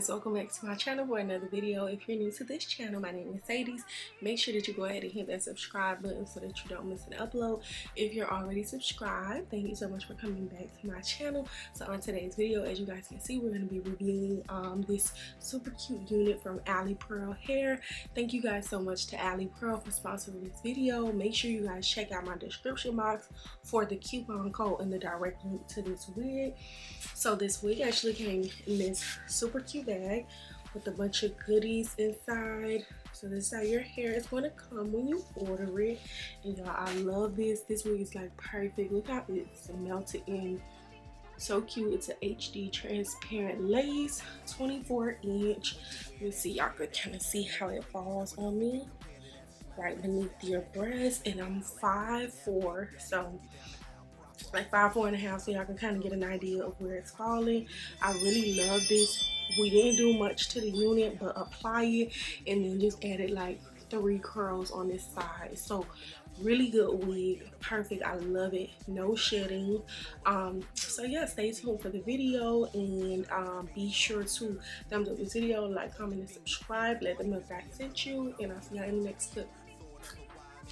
Welcome back to my channel for another video. If you're new to this channel, my name is Sadie. Make sure that you go ahead and hit that subscribe button so that you don't miss an upload. If you're already subscribed, thank you so much for coming back to my channel. So on today's video, as you guys can see, we're going to be reviewing this super cute unit from Alipearl hair. Thank you guys so much to Alipearl for sponsoring this video. Make sure you guys check out my description box for the coupon code and the direct link to this wig. So this wig actually came in this super cute bag with a bunch of goodies inside. So this is how your hair is going to come when you order it. And y'all, I love this. This wig is like perfect. Look how it's melted in. So cute. It's an HD transparent lace, 24-inch. Let me see, y'all could kind of see how it falls on me right beneath your breast. And I'm 5'4", so like 5'4.5", so y'all can kind of get an idea of where it's falling. I really love this. We didn't do much to the unit but apply it and then just added like 3 curls on this side. So really good wig, perfect. I love it. No shedding. So yeah, stay tuned for the video, and be sure to thumbs up this video, like, comment, and subscribe. Let them know that I sent you, and I'll see y'all in the next clip.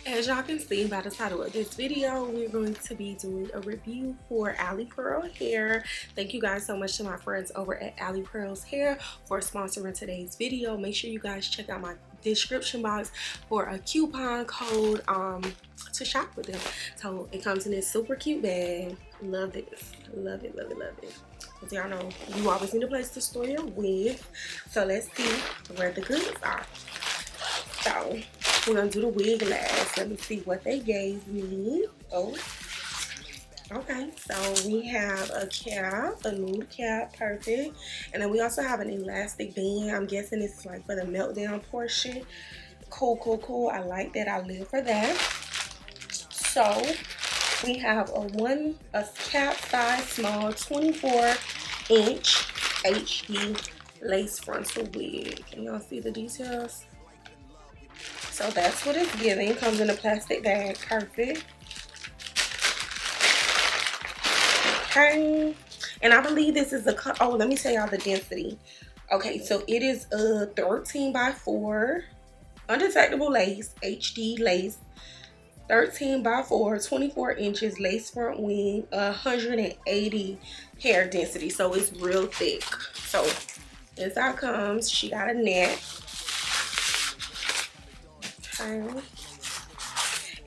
As y'all can see by the title of this video, we're going to be doing a review for Alipearl hair. Thank you guys so much to my friends over at Alipearl's hair for sponsoring today's video. Make sure you guys check out my description box for a coupon code to shop with them. So it comes in this super cute bag. Love this. Love it, love it, love it. As y'all know, you always need a place to store your wig. So let's see where the goods are. So we're gonna do the wig last. Let me see what they gave me. Oh, okay. So we have a cap, a nude cap, perfect. And then we also have an elastic band. I'm guessing this is like for the meltdown portion. Cool, cool, cool. I like that. I live for that. So we have a cap size small 24-inch HD lace frontal wig. Can y'all see the details? So that's what it's giving. Comes in a plastic bag. Perfect. Okay. And I believe this is oh, let me tell y'all the density. Okay, so it is a 13x4 undetectable lace, HD lace. 13x4, 24 inches lace front wing, 180 hair density. So it's real thick. So this how it comes. She got a net.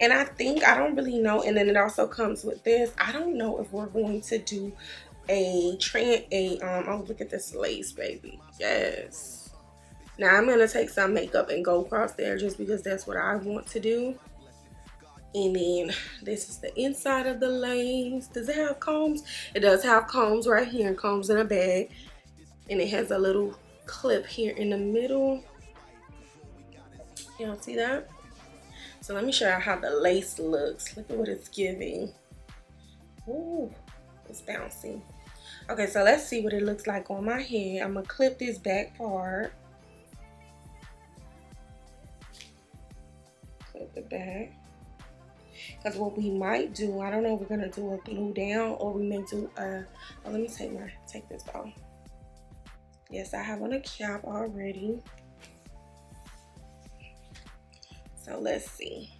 And I think, I don't really know, and then it also comes with this. I don't know if we're going to do oh, look at this lace, baby. Yes. Now I'm gonna take some makeup and go across there just because that's what I want to do. And then this is the inside of the lace. Does it have combs? It does have combs right here, and combs in a bag. And it has a little clip here in the middle. Y'all see that? So let me show you how the lace looks. Look at what it's giving. Ooh, it's bouncy. Okay, so let's see what it looks like on my head. I'm gonna clip this back part. Clip the back. Because what we might do, I don't know if we're gonna do a glue down or we may do a, oh, let me take this off. Yes, I have on a cap already. So let's see.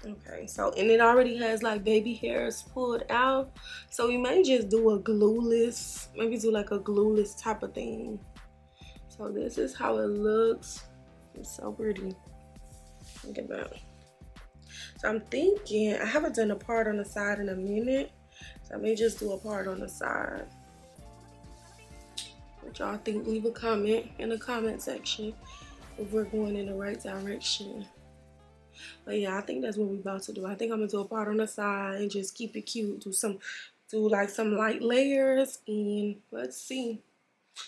Okay, so, and it already has like baby hairs pulled out. So we may just do a glueless, maybe do like a glueless type of thing. So this is how it looks. It's so pretty. Look at that. So I'm thinking, I haven't done a part on the side in a minute. So I may just do a part on the side. What y'all think? Leave a comment in the comment section if we're going in the right direction. But yeah, I think that's what we're about to do. I think I'm gonna do a part on the side and just keep it cute. Do like some light layers, and let's see.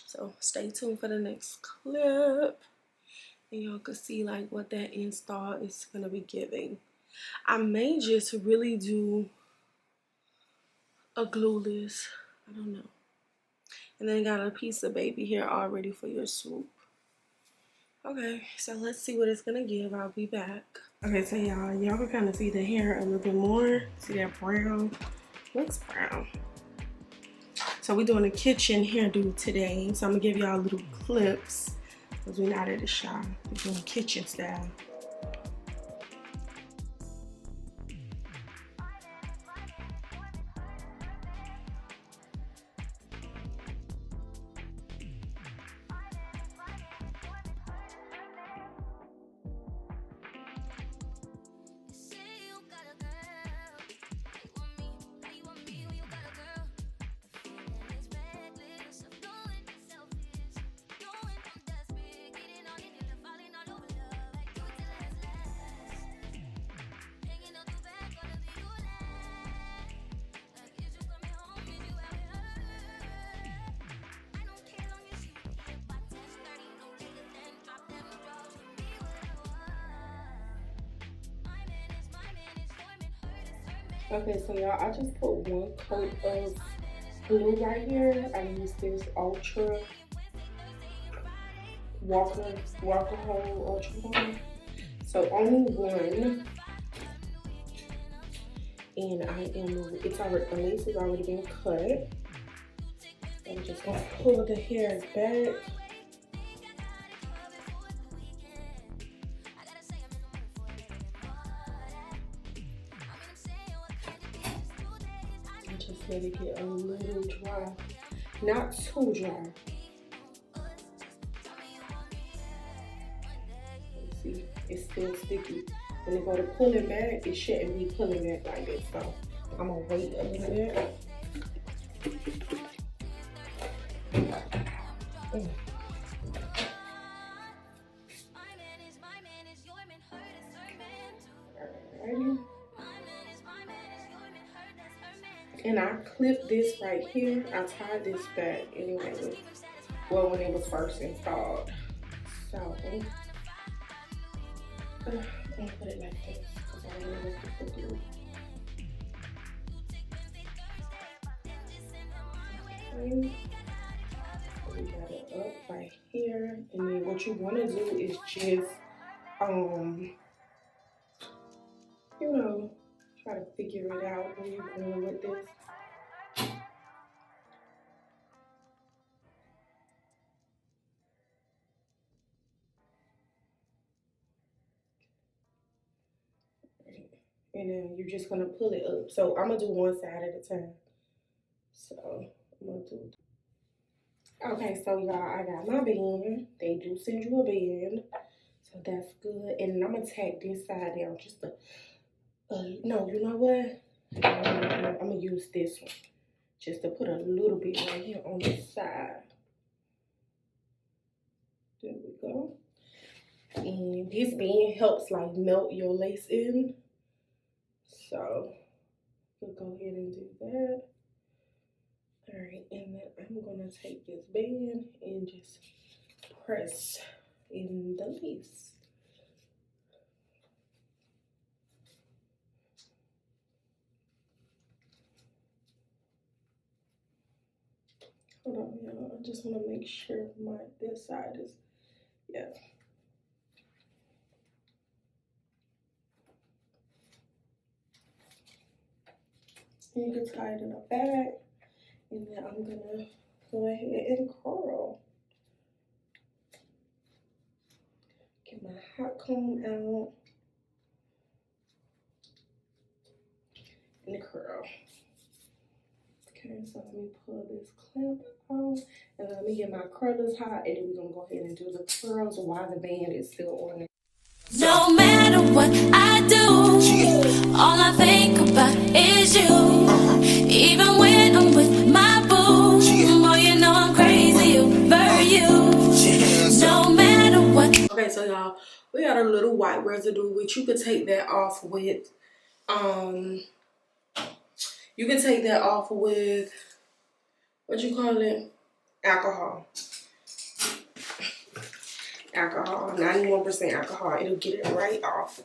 So stay tuned for the next clip, and y'all can see like what that install is gonna be giving. I may just really do a glueless. I don't know. And then got a piece of baby hair all ready for your swoop. Okay, so let's see what it's gonna give. I'll be back. Okay, so y'all can kind of see the hair a little bit more. See that brown? Looks brown. So we're doing a kitchen hairdo today. So I'm gonna give y'all little clips because we're not at the shop. We're doing kitchen style. Okay, so y'all, I just put one coat of glue right here. I use this Ultra Walker-Hole Ultra Bond. So only one. And the lace has already been cut. I'm just gonna pull the hair back. Let it get a little dry, not too dry. Let's see, it's still sticky. When they go to pull it back, it shouldn't be pulling back like this. So I'm gonna wait a little bit. Alrighty. And I clipped this right here. I tied this back anyway. Well, when it was first installed. So I'm gonna put it like this because I don't want to put glue. Okay. We got it up right here, and then what you want to do is just you know, try to figure it out where you're going with this. And then you're just gonna pull it up. So I'm gonna do one side at a time. So I'm gonna do. Okay, so y'all, I got my band. They do send you a band, so that's good. And then I'm gonna tack this side down just a. No, you know what? I'm gonna use this one just to put a little bit right here on the side. There we go. And this band helps like melt your lace in. So we'll go ahead and do that. All right, and then I'm gonna take this band and just press in the lace. Hold on, y'all. I just want to make sure this side is, yeah. You can tie it in the back, and then I'm gonna go ahead and curl. Get my hot comb out and curl. Okay, so let me pull this clip out, and let me get my curlers hot, and then we're gonna go ahead and do the curls while the band is still on it. No matter what I do, all I think about is you. Even when I'm with my boo, boy, you know I'm crazy over you. No matter what. Okay, Okay, so y'all, we got a little white residue, which you could take that off with, you can take that off with, what you call it? Alcohol. Alcohol, 91% alcohol. It'll get it right off.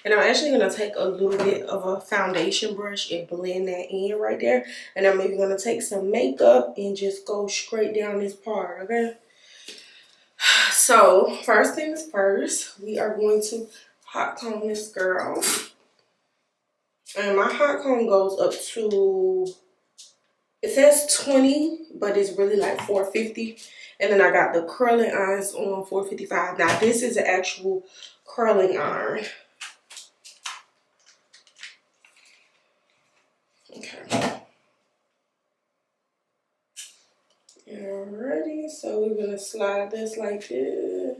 And I'm actually gonna take a little bit of a foundation brush and blend that in right there. And I'm maybe gonna take some makeup and just go straight down this part, okay? So first things first, we are going to hot comb this girl. And my hot comb goes up to, it says 20, but it's really like 450. And then I got the curling irons on 455. Now this is an actual curling iron. Okay. Alrighty, so we're gonna slide this like this.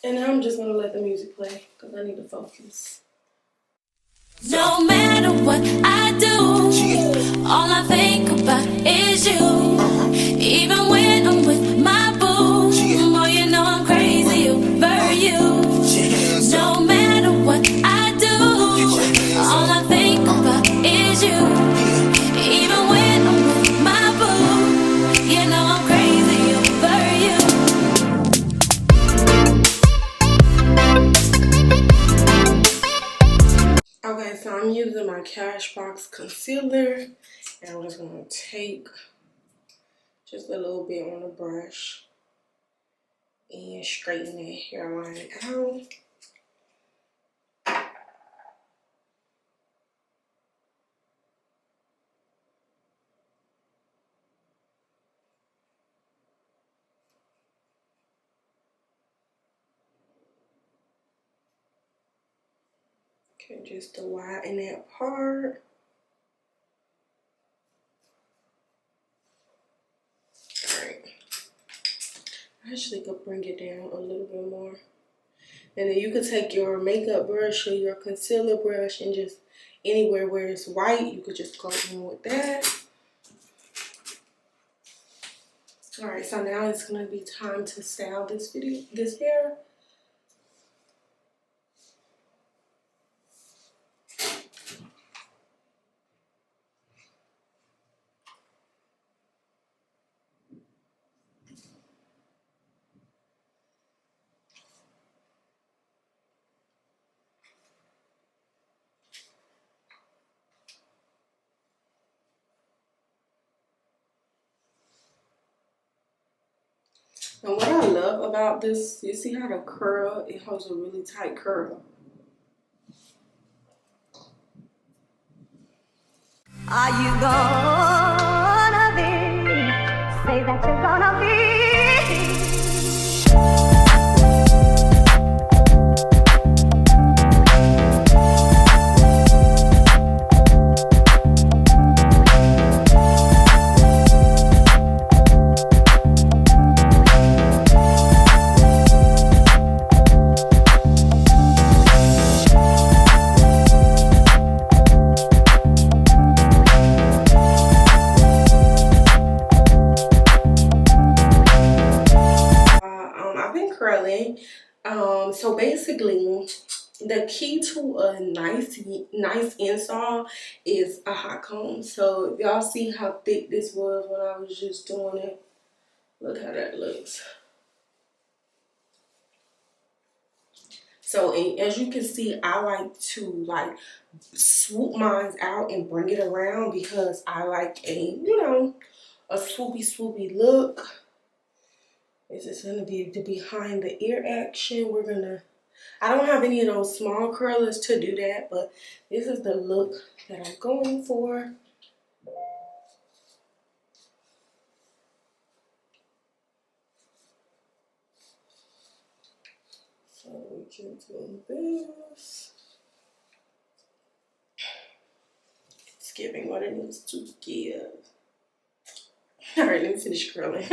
And now I'm just gonna let the music play because I need to focus. No matter what I do, all I think about is you. Even when I'm with my boo, boy, you know I'm crazy over you. No matter what I do, all I think about is you. Even when I'm with my boo, you know I'm crazy over you. Okay, so I'm using my Cashbox concealer, and I'm just gonna take just a little bit on the brush and straighten that hairline out. Okay, just to widen that part. Alright. I actually could bring it down a little bit more. And then you could take your makeup brush or your concealer brush and just anywhere where it's white, you could just go in with that. Alright, so now it's gonna be time to style this hair. And what I love about this, you see how the curl, it holds a really tight curl. Are you gonna be? Say that you're gonna be. So basically, the key to a nice install is a hot comb. So y'all see how thick this was when I was just doing it. Look how that looks. So as you can see, I like to swoop mine out and bring it around because I like a a swoopy look. This is gonna be the behind the ear action. I don't have any of those small curlers to do that, but this is the look that I'm going for. So we can do this. It's giving what it needs to give. All right, let me finish curling.